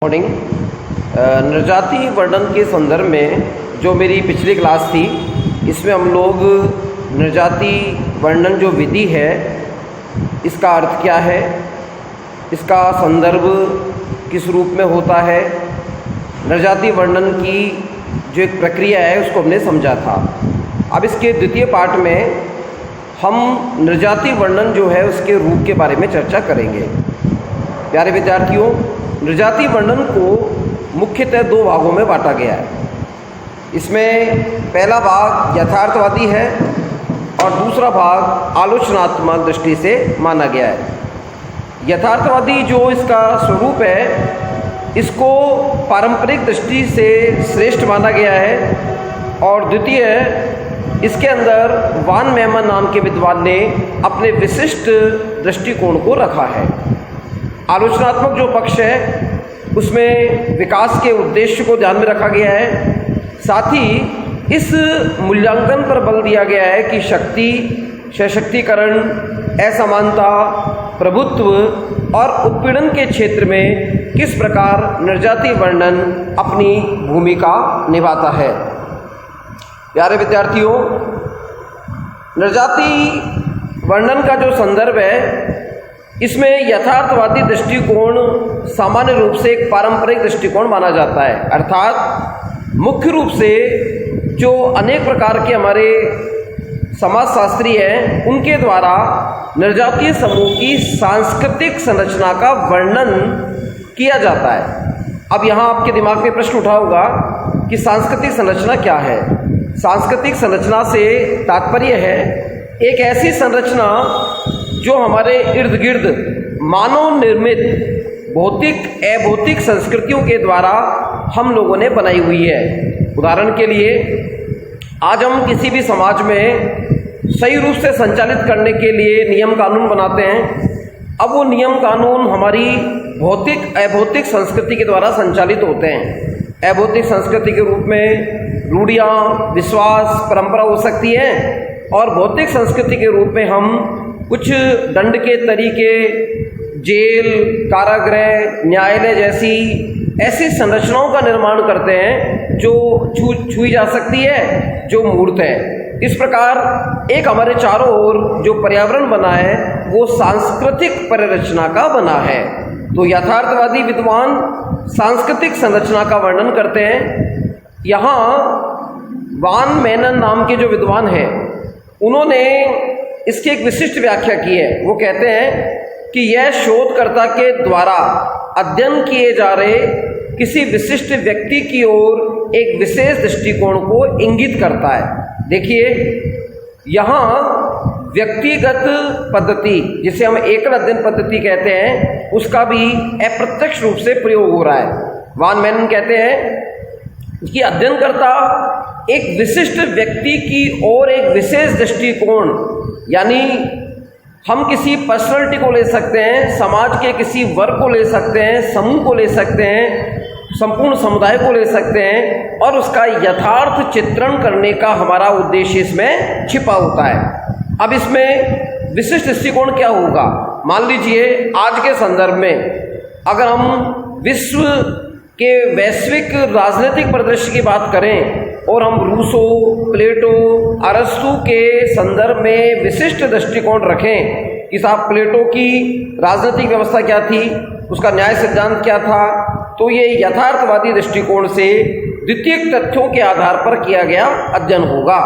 Morning. नृजाति वर्णन के संदर्भ में जो मेरी पिछली क्लास थी, इसमें हम लोग नृजाति वर्णन जो विधि है, इसका अर्थ क्या है, इसका संदर्भ किस रूप में होता है, नृजाति वर्णन की जो एक प्रक्रिया है उसको हमने समझा था। अब इसके द्वितीय पाठ में हम नृजाति वर्णन जो है उसके रूप के बारे में चर्चा करेंगे। प्यारे विद्यार्थियों, नृजाति वर्णन को मुख्यतः दो भागों में बांटा गया है। इसमें पहला भाग यथार्थवादी है और दूसरा भाग आलोचनात्मक दृष्टि से माना गया है। यथार्थवादी जो इसका स्वरूप है, इसको पारंपरिक दृष्टि से श्रेष्ठ माना गया है और द्वितीय, इसके अंदर वान मेमन नाम के विद्वान ने अपने विशिष्ट दृष्टिकोण को रखा है। आलोचनात्मक जो पक्ष है उसमें विकास के उद्देश्य को ध्यान में रखा गया है। साथ ही इस मूल्यांकन पर बल दिया गया है कि शक्ति, सशक्तिकरण, असमानता, प्रभुत्व और उत्पीड़न के क्षेत्र में किस प्रकार नृजाति वर्णन अपनी भूमिका निभाता है। प्यारे विद्यार्थियों, नृजाति वर्णन का जो संदर्भ है, इसमें यथार्थवादी दृष्टिकोण सामान्य रूप से एक पारंपरिक दृष्टिकोण माना जाता है। अर्थात मुख्य रूप से जो अनेक प्रकार के हमारे समाजशास्त्री हैं, उनके द्वारा नृजातीय समूह की सांस्कृतिक संरचना का वर्णन किया जाता है। अब यहाँ आपके दिमाग में प्रश्न उठा होगा कि सांस्कृतिक संरचना क्या है। सांस्कृतिक संरचना से तात्पर्य है एक ऐसी संरचना जो हमारे इर्द गिर्द मानव निर्मित भौतिक अभौतिक संस्कृतियों के द्वारा हम लोगों ने बनाई हुई है। उदाहरण के लिए, आज हम किसी भी समाज में सही रूप से संचालित करने के लिए नियम कानून बनाते हैं। अब वो नियम कानून हमारी भौतिक अभौतिक संस्कृति के द्वारा संचालित होते हैं। अभौतिक संस्कृति के रूप में रूढ़ियाँ, विश्वास, परंपरा हो सकती है और भौतिक संस्कृति के रूप में हम कुछ दंड के तरीके, जेल, कारागृह, न्यायालय जैसी ऐसी संरचनाओं का निर्माण करते हैं जो छुई जा सकती है, जो मूर्त है। इस प्रकार एक हमारे चारों ओर जो पर्यावरण बना है वो सांस्कृतिक परिरचना का बना है। तो यथार्थवादी विद्वान सांस्कृतिक संरचना का वर्णन करते हैं। यहाँ वान मेनन नाम के जो विद्वान हैं, उन्होंने इसकी एक विशिष्ट व्याख्या की है। वो कहते हैं कि यह शोधकर्ता के द्वारा अध्ययन किए जा रहे किसी विशिष्ट व्यक्ति की ओर एक विशेष दृष्टिकोण को इंगित करता है। देखिए, यहाँ व्यक्तिगत पद्धति, जिसे हम एकल अध्ययन पद्धति कहते हैं, उसका भी अप्रत्यक्ष रूप से प्रयोग हो रहा है। वान मेनन कहते हैं कि अध्ययनकर्ता एक विशिष्ट व्यक्ति की ओर एक विशेष दृष्टिकोण, यानी हम किसी पर्सनैलिटी को ले सकते हैं, समाज के किसी वर्ग को ले सकते हैं, समूह को ले सकते हैं, संपूर्ण समुदाय को ले सकते हैं और उसका यथार्थ चित्रण करने का हमारा उद्देश्य इसमें छिपा होता है। अब इसमें विशिष्ट दृष्टिकोण क्या होगा? मान लीजिए, आज के संदर्भ में अगर हम विश्व के वैश्विक राजनीतिक परिदृश्य की बात करें और हम रूसो, प्लेटो, अरस्तु के संदर्भ में विशिष्ट दृष्टिकोण रखें कि साहब प्लेटो की राजनीतिक व्यवस्था क्या थी, उसका न्याय सिद्धांत क्या था, तो ये यथार्थवादी दृष्टिकोण से द्वितीयक तथ्यों के आधार पर किया गया अध्ययन होगा।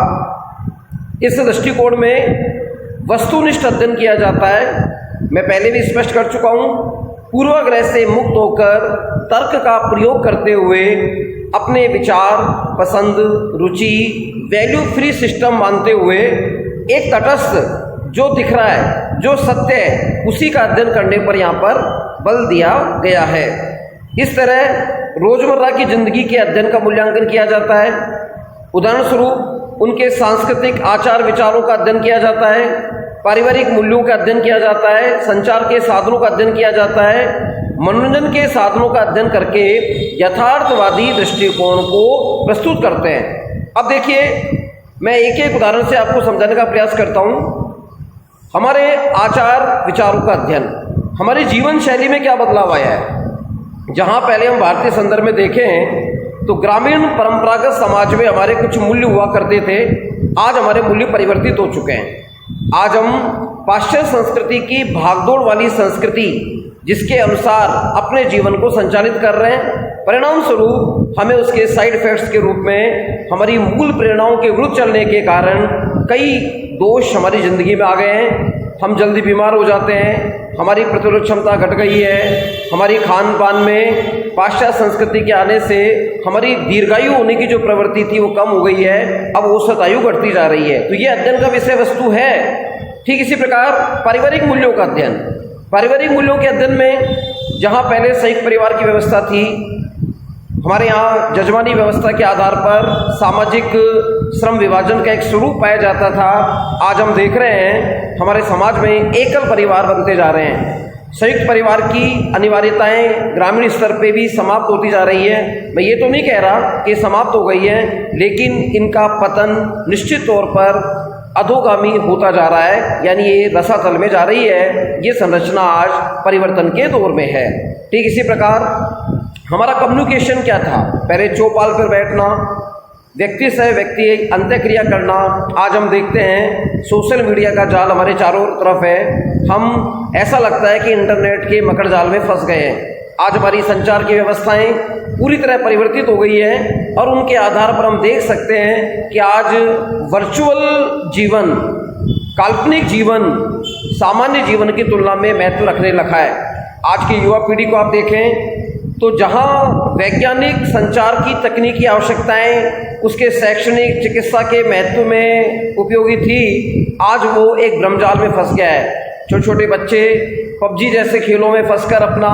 इस दृष्टिकोण में वस्तुनिष्ठ अध्ययन किया जाता है। मैं पहले भी स्पष्ट कर चुका हूँ, पूर्वाग्रह से मुक्त होकर तर्क का प्रयोग करते हुए अपने विचार, पसंद, रुचि, वैल्यू फ्री सिस्टम मानते हुए एक तटस्थ जो दिख रहा है, जो सत्य है, उसी का अध्ययन करने पर यहाँ पर बल दिया गया है। इस तरह रोजमर्रा की जिंदगी के अध्ययन का मूल्यांकन किया जाता है। उदाहरण स्वरूप उनके सांस्कृतिक आचार विचारों का अध्ययन किया जाता है, पारिवारिक मूल्यों का अध्ययन किया जाता है, संचार के साधनों का अध्ययन किया जाता है, मनोरंजन के साधनों का अध्ययन करके यथार्थवादी दृष्टिकोण को प्रस्तुत करते हैं। अब देखिए, मैं एक एक उदाहरण से आपको समझाने का प्रयास करता हूँ। हमारे आचार विचारों का अध्ययन, हमारी जीवन शैली में क्या बदलाव आया है। जहाँ पहले हम भारतीय संदर्भ में देखें तो ग्रामीण परंपरागत समाज में हमारे कुछ मूल्य हुआ करते थे, आज हमारे मूल्य परिवर्तित हो चुके हैं। आज हम पाश्चात्य संस्कृति की भागदौड़ वाली संस्कृति जिसके अनुसार अपने जीवन को संचालित कर रहे हैं, परिणाम स्वरूप हमें उसके साइड इफेक्ट्स के रूप में हमारी मूल प्रेरणाओं के विरुद्ध चलने के कारण कई दोष हमारी ज़िंदगी में आ गए हैं। हम जल्दी बीमार हो जाते हैं, हमारी प्रतिरोध क्षमता घट गई है, हमारी खान पान में पाश्चात्य संस्कृति के आने से हमारी दीर्घायु होने की जो प्रवृत्ति थी वो कम हो गई है, अब औसत आयु बढ़ती जा रही है। तो ये अध्ययन का विषय वस्तु है। ठीक इसी प्रकार पारिवारिक मूल्यों का अध्ययन, पारिवारिक मूल्यों के अध्ययन में जहाँ पहले संयुक्त परिवार की व्यवस्था थी, हमारे यहाँ जजमानी व्यवस्था के आधार पर सामाजिक श्रम विभाजन का एक स्वरूप पाया जाता था, आज हम देख रहे हैं हमारे समाज में एकल परिवार बनते जा रहे हैं। संयुक्त परिवार की अनिवार्यताएं ग्रामीण स्तर पे भी समाप्त होती जा रही है। मैं ये तो नहीं कह रहा कि समाप्त हो गई है, लेकिन इनका पतन निश्चित तौर पर अधोगामी होता जा रहा है, यानी ये रसातल में जा रही है। ये संरचना आज परिवर्तन के दौर में है। ठीक इसी प्रकार हमारा कम्युनिकेशन क्या था, पहले चौपाल पर बैठना, व्यक्ति से व्यक्ति अंत्यक्रिया करना, आज हम देखते हैं सोशल मीडिया का जाल हमारे चारों तरफ है। हम ऐसा लगता है कि इंटरनेट के मकड़ जाल में फंस गए हैं। आज हमारी संचार की व्यवस्थाएं पूरी तरह परिवर्तित हो गई है और उनके आधार पर हम देख सकते हैं कि आज वर्चुअल जीवन, काल्पनिक जीवन सामान्य जीवन की तुलना में महत्व रखने लगा है। आज की युवा पीढ़ी को आप देखें तो जहां वैज्ञानिक संचार की तकनीकी आवश्यकताएं उसके शैक्षणिक चिकित्सा के महत्व में उपयोगी थी, आज वो एक भ्रमजाल में फंस गया है। छोटे छोटे बच्चे पबजी जैसे खेलों में फंसकर अपना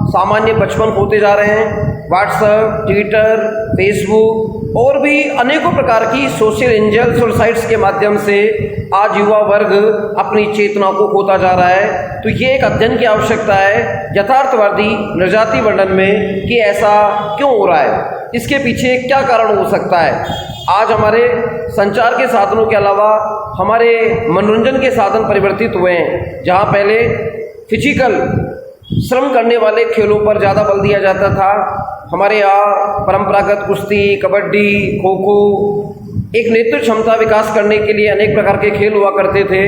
सामान्य बचपन खोते जा रहे हैं। व्हाट्सएप, ट्विटर, फेसबुक और भी अनेकों प्रकार की सोशल एंजल्स और साइट्स के माध्यम से आज युवा वर्ग अपनी चेतना को खोता जा रहा है। तो ये एक अध्ययन की आवश्यकता है यथार्थवादी नृजाति वर्णन में कि ऐसा क्यों हो रहा है, इसके पीछे क्या कारण हो सकता है। आज हमारे संचार के साधनों के अलावा हमारे मनोरंजन के साधन परिवर्तित हुए हैं। जहाँ पहले फिजिकल श्रम करने वाले खेलों पर ज़्यादा बल दिया जाता था, हमारे यहाँ परंपरागत कुश्ती, कबड्डी, खो खो, एक नेतृत्व क्षमता विकास करने के लिए अनेक प्रकार के खेल हुआ करते थे।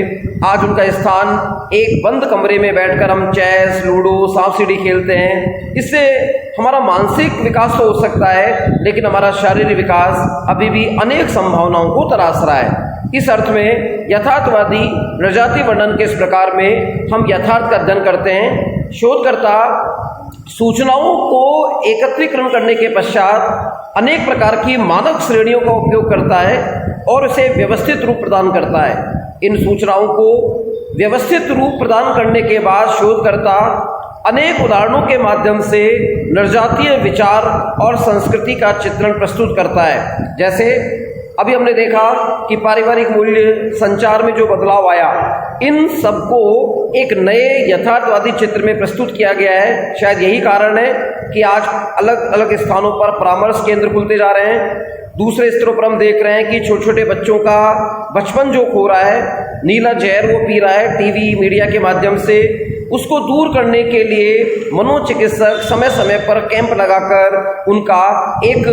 आज उनका स्थान एक बंद कमरे में बैठकर हम चेस, लूडो, सांप सीढ़ी खेलते हैं। इससे हमारा मानसिक विकास तो हो सकता है, लेकिन हमारा शारीरिक विकास अभी भी अनेक संभावनाओं को तराश रहा है। इस अर्थ में यथार्थवादी नृजाति वर्णन के इस प्रकार में हम यथार्थ का अध्ययन करते हैं। शोधकर्ता सूचनाओं को एकत्रीकरण करने के पश्चात अनेक प्रकार की मानक श्रेणियों का उपयोग करता है और इसे व्यवस्थित रूप प्रदान करता है। इन सूचनाओं को व्यवस्थित रूप प्रदान करने के बाद शोधकर्ता अनेक उदाहरणों के माध्यम से नृजातीय विचार और संस्कृति का चित्रण प्रस्तुत करता है। जैसे अभी हमने देखा कि पारिवारिक मूल्य, संचार में जो बदलाव आया, इन सबको एक नए यथार्थवादी चित्र में प्रस्तुत किया गया है। शायद यही कारण है कि आज अलग अलग स्थानों पर परामर्श केंद्र खुलते जा रहे हैं। दूसरे स्तरों पर हम देख रहे हैं कि छोटे छोटे बच्चों का बचपन जो खो रहा है, नीला जहर वो पी रहा है टीवी मीडिया के माध्यम से, उसको दूर करने के लिए मनोचिकित्सक समय समय पर कैंप लगाकर उनका एक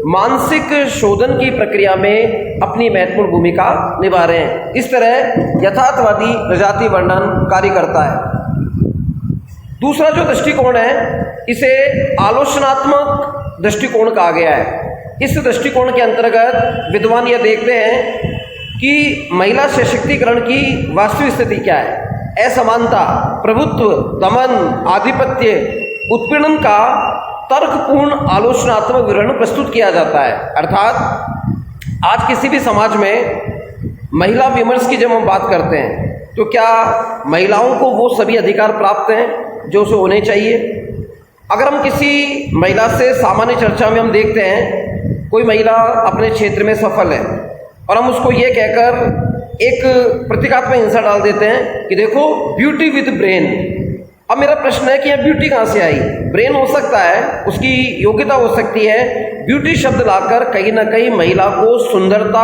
मानसिक शोधन की प्रक्रिया में अपनी महत्वपूर्ण भूमिका निभा रहे हैं। इस तरह यथार्थवादी नृजाति वर्णन कार्य करता है। दूसरा जो दृष्टिकोण है, इसे आलोचनात्मक दृष्टिकोण कहा गया है। इस दृष्टिकोण के अंतर्गत विद्वान यह देखते हैं कि महिला सशक्तिकरण की वास्तविक स्थिति क्या है। असमानता, प्रभुत्व, दमन, आधिपत्य, उत्पीड़न का तर्कपूर्ण आलोचनात्मक विवरण प्रस्तुत किया जाता है। अर्थात आज किसी भी समाज में महिला विमर्श की जब हम बात करते हैं तो क्या महिलाओं को वो सभी अधिकार प्राप्त हैं जो उसे होने चाहिए। अगर हम किसी महिला से सामान्य चर्चा में हम देखते हैं कोई महिला अपने क्षेत्र में सफल है और हम उसको ये कहकर एक प्रतीकात्मक हिंसा डाल देते हैं कि देखो ब्यूटी विद ब्रेन। अब मेरा प्रश्न है कि यह ब्यूटी कहाँ से आई। ब्रेन हो सकता है, उसकी योग्यता हो सकती है, ब्यूटी शब्द लाकर कहीं ना कहीं महिला को सुंदरता,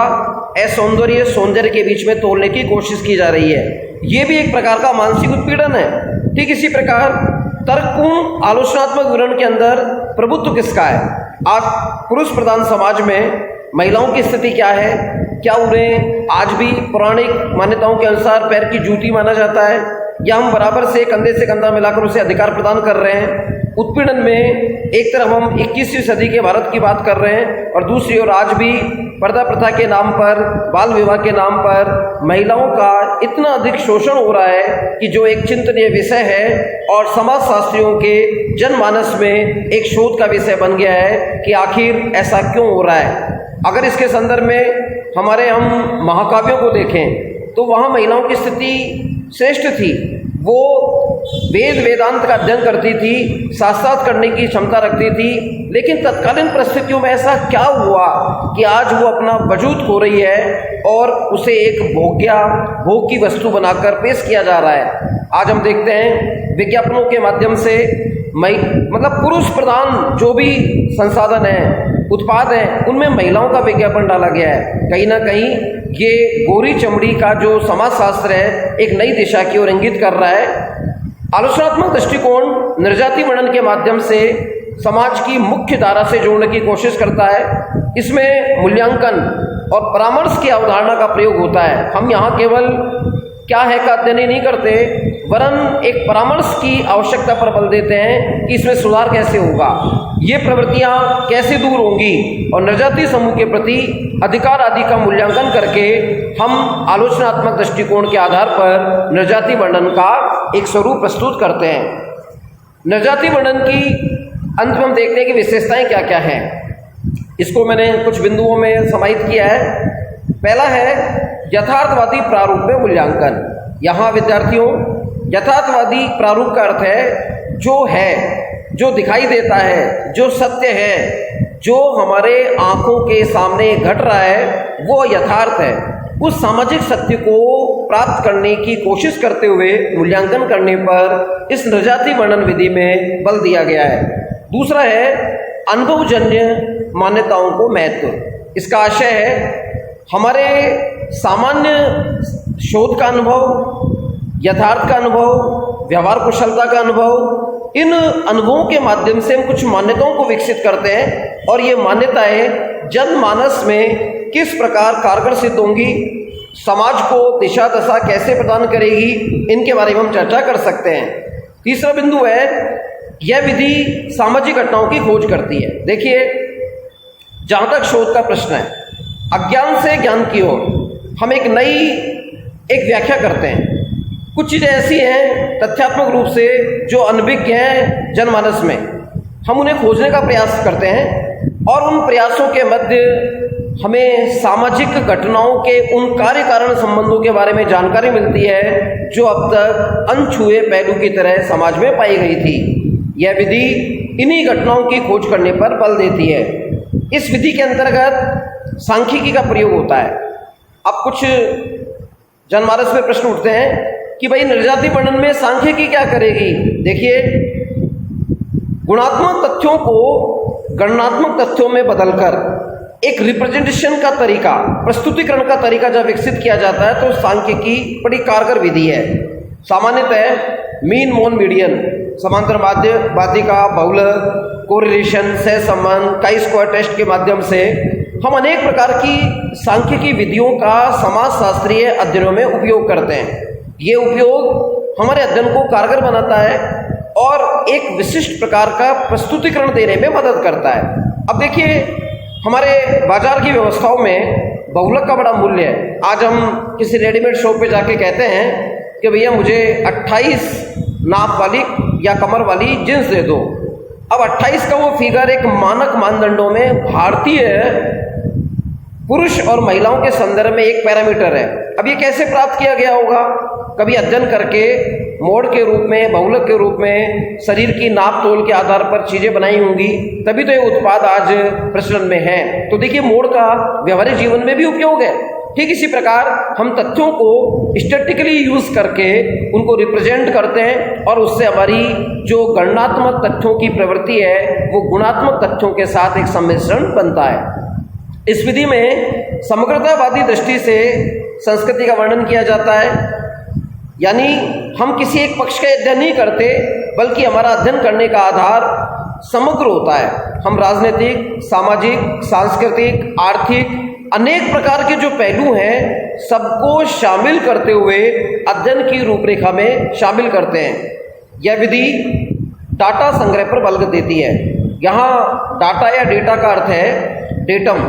असौंदर्य, सौंदर्य के बीच में तोड़ने की कोशिश की जा रही है। ये भी एक प्रकार का मानसिक उत्पीड़न है। ठीक इसी प्रकार तर्कपूर्ण आलोचनात्मक विवरण के अंदर प्रभुत्व किसका है? आज पुरुष प्रधान समाज में महिलाओं की स्थिति क्या है? क्या उन्हें आज भी पौराणिक मान्यताओं के अनुसार पैर की जूती माना जाता है, या हम बराबर से कंधा मिलाकर उसे अधिकार प्रदान कर रहे हैं? उत्पीड़न में एक तरफ हम 21वीं सदी के भारत की बात कर रहे हैं और दूसरी ओर आज भी पर्दा प्रथा के नाम पर, बाल विवाह के नाम पर महिलाओं का इतना अधिक शोषण हो रहा है कि जो एक चिंतनीय विषय है और समाजशास्त्रियों के जनमानस में एक शोध का विषय बन गया है कि आखिर ऐसा क्यों हो रहा है। अगर इसके संदर्भ में हम महाकाव्यों को देखें तो वहाँ महिलाओं की स्थिति श्रेष्ठ थी। वो वेदांत का अध्ययन करती थी, शास्त्रार्थ करने की क्षमता रखती थी, लेकिन तत्कालीन परिस्थितियों में ऐसा क्या हुआ कि आज वो अपना वजूद खो रही है और उसे एक भोग की वस्तु बनाकर पेश किया जा रहा है। आज हम देखते हैं विज्ञापनों के माध्यम से पुरुष प्रधान जो भी संसाधन है, उत्पाद हैं, उनमें महिलाओं का विज्ञापन डाला गया है। कहीं ना कहीं ये गोरी चमड़ी का जो समाजशास्त्र है एक नई दिशा की ओर इंगित कर रहा है। आलोचनात्मक दृष्टिकोण निर्जाति वर्णन के माध्यम से समाज की मुख्य धारा से जोड़ने की कोशिश करता है। इसमें मूल्यांकन और परामर्श की अवधारणा का प्रयोग होता है। हम यहाँ केवल क्या है का अध्ययन ही नहीं करते, वरन एक परामर्श की आवश्यकता पर बल देते हैं कि इसमें सुधार कैसे होगा, ये प्रवृत्तियां कैसे दूर होंगी, और निर्जाति समूह के प्रति अधिकार आदि का मूल्यांकन करके हम आलोचनात्मक दृष्टिकोण के आधार पर निर्जाति वर्णन का एक स्वरूप प्रस्तुत करते हैं। निर्जाति वर्णन की अंत में हम देखते हैं कि विशेषताएं क्या क्या हैं। इसको मैंने कुछ बिंदुओं में समाहित किया है। पहला है यथार्थवादी प्रारूप में मूल्यांकन। यहाँ विद्यार्थियों, यथार्थवादी प्रारूप का अर्थ है जो दिखाई देता है, जो सत्य है, जो हमारे आंखों के सामने घट रहा है वो यथार्थ है। उस सामाजिक सत्य को प्राप्त करने की कोशिश करते हुए मूल्यांकन करने पर इस निर्जाति वर्णन विधि में बल दिया गया है। दूसरा है अनुभवजन्य मान्यताओं को महत्व। इसका आशय है हमारे सामान्य शोध का अनुभव, यथार्थ का अनुभव, व्यवहार कुशलता का अनुभव, इन अनुभवों के माध्यम से हम कुछ मान्यताओं को विकसित करते हैं और ये मान्यताएं जनमानस में किस प्रकार कारगर सिद्ध होंगी, समाज को दिशा दशा कैसे प्रदान करेगी, इनके बारे में हम चर्चा कर सकते हैं। तीसरा बिंदु है यह विधि सामाजिक घटनाओं की खोज करती है। देखिए, जहाँ तक शोध का प्रश्न है, अज्ञान से ज्ञान की ओर हम एक व्याख्या करते हैं। कुछ चीज़ें ऐसी हैं तथ्यात्मक रूप से जो अनभिज्ञ हैं जनमानस में, हम उन्हें खोजने का प्रयास करते हैं और उन प्रयासों के मध्य हमें सामाजिक घटनाओं के उन कार्य कारण संबंधों के बारे में जानकारी मिलती है जो अब तक अनछुए पहलू की तरह समाज में पाई गई थी। यह विधि इन्हीं घटनाओं की खोज करने पर बल देती है। इस विधि के अंतर्गत सांख्यिकी का प्रयोग होता है। अब कुछ जनमानस में प्रश्न उठते हैं कि भाई निर्जाति वर्णन में सांख्यिकी क्या करेगी। देखिए, गुणात्मक तथ्यों को गणनात्मक तथ्यों में बदलकर एक रिप्रेजेंटेशन का तरीका, प्रस्तुतिकरण का तरीका जब विकसित किया जाता है तो सांख्यिकी बड़ी कारगर विधि है। सामान्यतः मीन, मोन, मीडियन, समांतर बाध्यिका, बहुलक, कोरिलेशन, सहसंबंध, काई स्क्वायर टेस्ट के माध्यम से हम अनेक प्रकार की सांख्यिकी विधियों का समाजशास्त्रीय अध्ययनों में उपयोग करते हैं। ये उपयोग हमारे अध्ययन को कारगर बनाता है और एक विशिष्ट प्रकार का प्रस्तुतिकरण देने में मदद करता है। अब देखिए, हमारे बाजार की व्यवस्थाओं में बहुलक का बड़ा मूल्य है। आज हम किसी रेडीमेड शॉप पे जाके कहते हैं कि भैया मुझे 28 नाप वाली या कमर वाली जींस दे दो। अब 28 का वो फिगर एक मानक मानदंडों में भारतीय पुरुष और महिलाओं के संदर्भ में एक पैरामीटर है। अब ये कैसे प्राप्त किया गया होगा? कभी अध्ययन करके मोड़ के रूप में, बहुलक के रूप में शरीर की नाप तोल के आधार पर चीज़ें बनाई होंगी, तभी तो ये उत्पाद आज प्रचलन में है। तो देखिए, मोड़ का व्यवहारिक जीवन में भी उपयोग है। ठीक इसी प्रकार हम तथ्यों को स्टैटिकली यूज करके उनको रिप्रेजेंट करते हैं और उससे हमारी जो गणनात्मक तथ्यों की प्रवृत्ति है वो गुणात्मक तथ्यों के साथ एक सम्मिश्रण बनता है। इस विधि में समग्रतावादी दृष्टि से संस्कृति का वर्णन किया जाता है, यानी हम किसी एक पक्ष का अध्ययन नहीं करते बल्कि हमारा अध्ययन करने का आधार समग्र होता है। हम राजनीतिक, सामाजिक, सांस्कृतिक, आर्थिक अनेक प्रकार के जो पहलू हैं सबको शामिल करते हुए अध्ययन की रूपरेखा में शामिल करते हैं। यह विधि डाटा संग्रह पर बल देती है। यहाँ डाटा या डेटा का अर्थ है डेटम।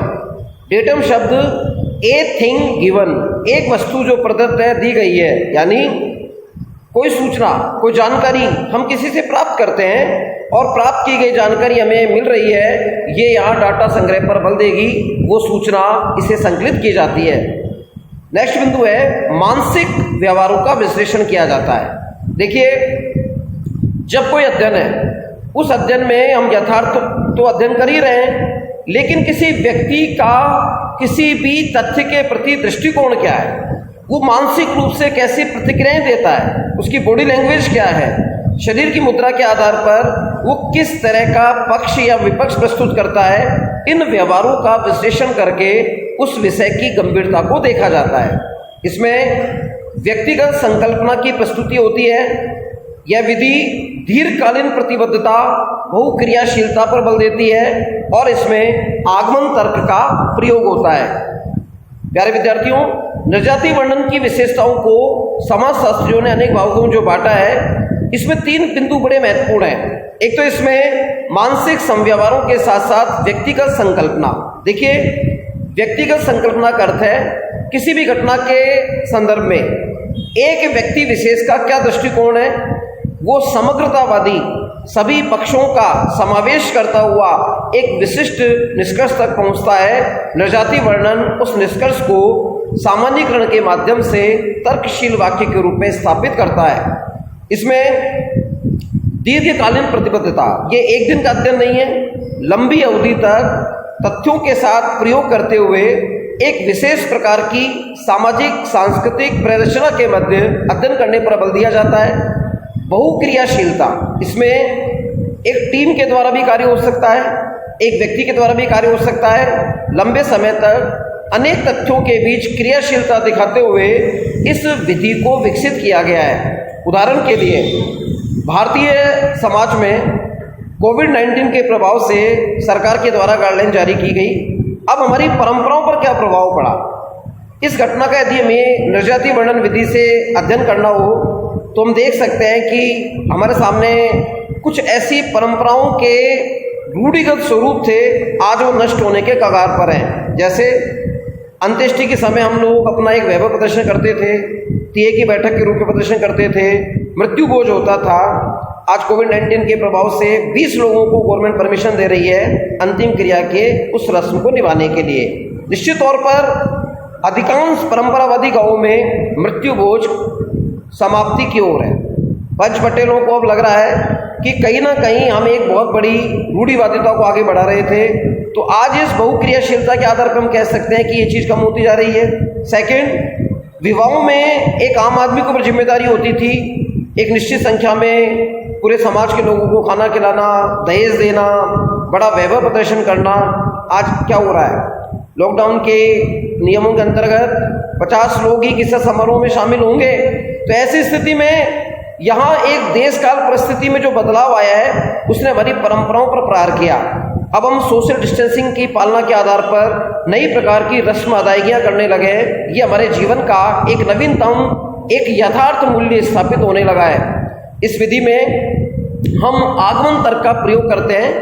डेटम शब्द ए थिंग गिवन, एक वस्तु जो प्रदत्त है, दी गई है, यानी कोई सूचना, कोई जानकारी हम किसी से प्राप्त करते हैं और प्राप्त की गई जानकारी हमें मिल रही है, ये यहाँ डाटा संग्रह पर बल देगी, वो सूचना इसे संकलित की जाती है। नेक्स्ट बिंदु है मानसिक व्यवहारों का विश्लेषण किया जाता है। देखिए, जब कोई अध्ययन है, उस अध्ययन में हम यथार्थ तो अध्ययन कर ही रहे हैं, लेकिन किसी व्यक्ति का किसी भी तथ्य के प्रति दृष्टिकोण क्या है, वो मानसिक रूप से कैसी प्रतिक्रियाएं देता है, उसकी बॉडी लैंग्वेज क्या है, शरीर की मुद्रा के आधार पर वो किस तरह का पक्ष या विपक्ष प्रस्तुत करता है, इन व्यवहारों का विश्लेषण करके उस विषय की गंभीरता को देखा जाता है। इसमें व्यक्तिगत संकल्पना की प्रस्तुति होती है। यह विधि दीर्घकालीन प्रतिबद्धता, बहुक्रियाशीलता पर बल देती है और इसमें आगमन तर्क का प्रयोग होता है। प्यारे विद्यार्थियों, नृजाति वर्णन की विशेषताओं को समाजशास्त्रियों ने अनेक भागों में जो बांटा है, इसमें 3 बिंदु बड़े महत्वपूर्ण हैं। एक तो इसमें मानसिक संव्यवहारों के साथ साथ व्यक्तिगत संकल्पना। देखिए, व्यक्तिगत संकल्पना का अर्थ है किसी भी घटना के संदर्भ में एक व्यक्ति विशेष का क्या दृष्टिकोण है, वो समग्रतावादी सभी पक्षों का समावेश करता हुआ एक विशिष्ट निष्कर्ष तक पहुंचता है। नृजाति वर्णन उस निष्कर्ष को सामान्यीकरण के माध्यम से तर्कशील वाक्य के रूप में स्थापित करता है। इसमें दीर्घकालीन प्रतिबद्धता, ये एक दिन का अध्ययन नहीं है, लंबी अवधि तक तथ्यों के साथ प्रयोग करते हुए एक विशेष प्रकार की सामाजिक सांस्कृतिक प्रदर्शना के मध्य अध्ययन करने पर बल दिया जाता है। बहुक्रियाशीलता, इसमें एक टीम के द्वारा भी कार्य हो सकता है, एक व्यक्ति के द्वारा भी कार्य हो सकता है। लंबे समय तक अनेक तथ्यों के बीच क्रियाशीलता दिखाते हुए इस विधि को विकसित किया गया है। उदाहरण के लिए, भारतीय समाज में कोविड-19 के प्रभाव से सरकार के द्वारा गाइडलाइन जारी की गई। अब हमारी परंपराओं पर क्या प्रभाव पड़ा, इस घटना का यदि हमें नृजाति वर्णन विधि से अध्ययन करना हो तो हम देख सकते हैं कि हमारे सामने कुछ ऐसी परंपराओं के रूढ़िगत स्वरूप थे, आज वो नष्ट होने के कगार पर हैं। जैसे अंत्येष्टि के समय हम लोग अपना एक वैभव प्रदर्शन करते थे, तिये की बैठक के रूप में प्रदर्शन करते थे, मृत्यु भोज होता था। आज कोविड-19 के प्रभाव से 20 लोगों को गवर्नमेंट परमिशन दे रही है अंतिम क्रिया के उस रस्म को निभाने के लिए। निश्चित तौर पर अधिकांश परंपरावादी गांवों में मृत्यु भोज समाप्ति की ओर है। पंच पटेलों को अब लग रहा है कि कहीं ना कहीं हम एक बहुत बड़ी रूढ़िवादिता को आगे बढ़ा रहे थे, तो आज इस बहुक्रियाशीलता के आधार पर हम कह सकते हैं कि ये चीज़ कम होती जा रही है। सेकंड, विवाहों में एक आम आदमी को जिम्मेदारी होती थी, एक निश्चित संख्या में पूरे समाज के लोगों को खाना खिलाना, दहेज देना, बड़ा वैभव प्रदर्शन करना। आज क्या हो रहा है, लॉकडाउन के नियमों के अंतर्गत 50 लोग ही किसी समारोह में शामिल होंगे। तो ऐसी स्थिति में यहाँ एक देश काल परिस्थिति में जो बदलाव आया है उसने हमारी परंपराओं पर प्रहार किया। अब हम सोशल डिस्टेंसिंग की पालना के आधार पर नई प्रकार की रस्म अदायगियाँ करने लगे। ये हमारे जीवन का एक नवीनतम, एक यथार्थ मूल्य स्थापित होने लगा है। इस विधि में हम आगमन तर्क का प्रयोग करते हैं।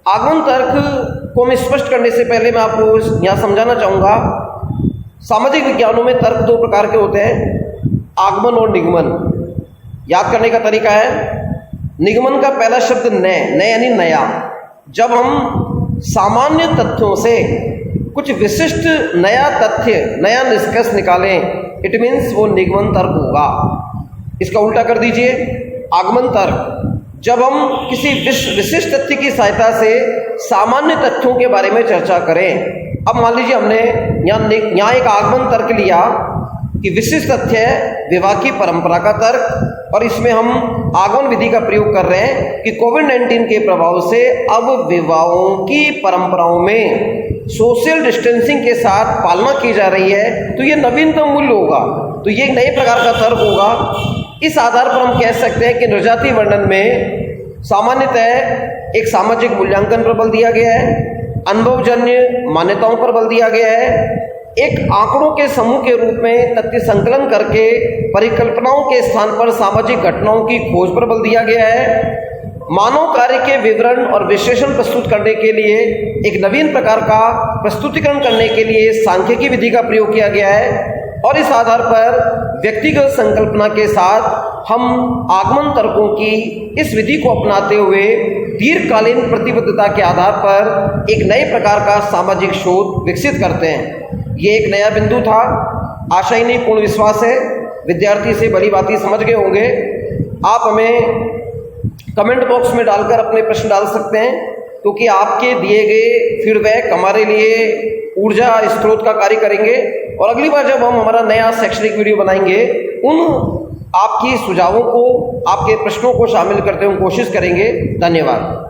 आगमन तर्क को मैं स्पष्ट करने से पहले मैं आपको यहाँ समझाना चाहूँगा, सामाजिक विज्ञानों में तर्क 2 प्रकार के होते हैं, आगमन और निगमन। याद करने का तरीका है, निगमन का पहला शब्द नए यानी नया। जब हम सामान्य तथ्यों से कुछ विशिष्ट नया तथ्य, नया निष्कर्ष निकालें, इट मीन्स वो निगमन तर्क होगा। इसका उल्टा कर दीजिए, आगमन तर्क। जब हम किसी विशिष्ट तथ्य की सहायता से सामान्य तथ्यों के बारे में चर्चा करें। अब मान लीजिए हमने यहाँ एक आगमन तर्क लिया कि विशिष्ट तथ्य है विवाह की परंपरा का तर्क, और इसमें हम आगमन विधि का प्रयोग कर रहे हैं कि कोविड-19 के प्रभाव से अब विवाहों की परंपराओं में सोशल डिस्टेंसिंग के साथ पालना की जा रही है, तो ये नवीनतम मूल्य होगा। तो ये एक नए प्रकार का तर्क होगा। इस आधार पर हम कह सकते हैं कि नृजातीय वर्णन में सामान्यतः एक सामाजिक मूल्यांकन पर बल दिया गया है, अनुभवजन्य मान्यताओं पर बल दिया गया है, एक आंकड़ों के समूह के रूप में तथ्य संकलन करके परिकल्पनाओं के स्थान पर सामाजिक घटनाओं की खोज पर बल दिया गया है, मानव कार्य के विवरण और विश्लेषण प्रस्तुत करने के लिए एक नवीन प्रकार का प्रस्तुतिकरण करने के लिए सांख्यिकी विधि का प्रयोग किया गया है, और इस आधार पर व्यक्तिगत संकल्पना के साथ हम आगमन तर्कों की इस विधि को अपनाते हुए दीर्घकालीन प्रतिबद्धता के आधार पर एक नए प्रकार का सामाजिक शोध विकसित करते हैं। ये एक नया बिंदु था। आशा ही नहीं पूर्ण विश्वास है विद्यार्थी से भली भांति समझ गए होंगे। आप हमें कमेंट बॉक्स में डालकर अपने प्रश्न डाल सकते हैं, क्योंकि आपके दिए गए फीडबैक हमारे लिए ऊर्जा स्रोत का कार्य करेंगे, और अगली बार जब हम हमारा नया शैक्षणिक वीडियो बनाएंगे उन आपकी सुझावों को, आपके प्रश्नों को शामिल करते हुए कोशिश करेंगे। धन्यवाद।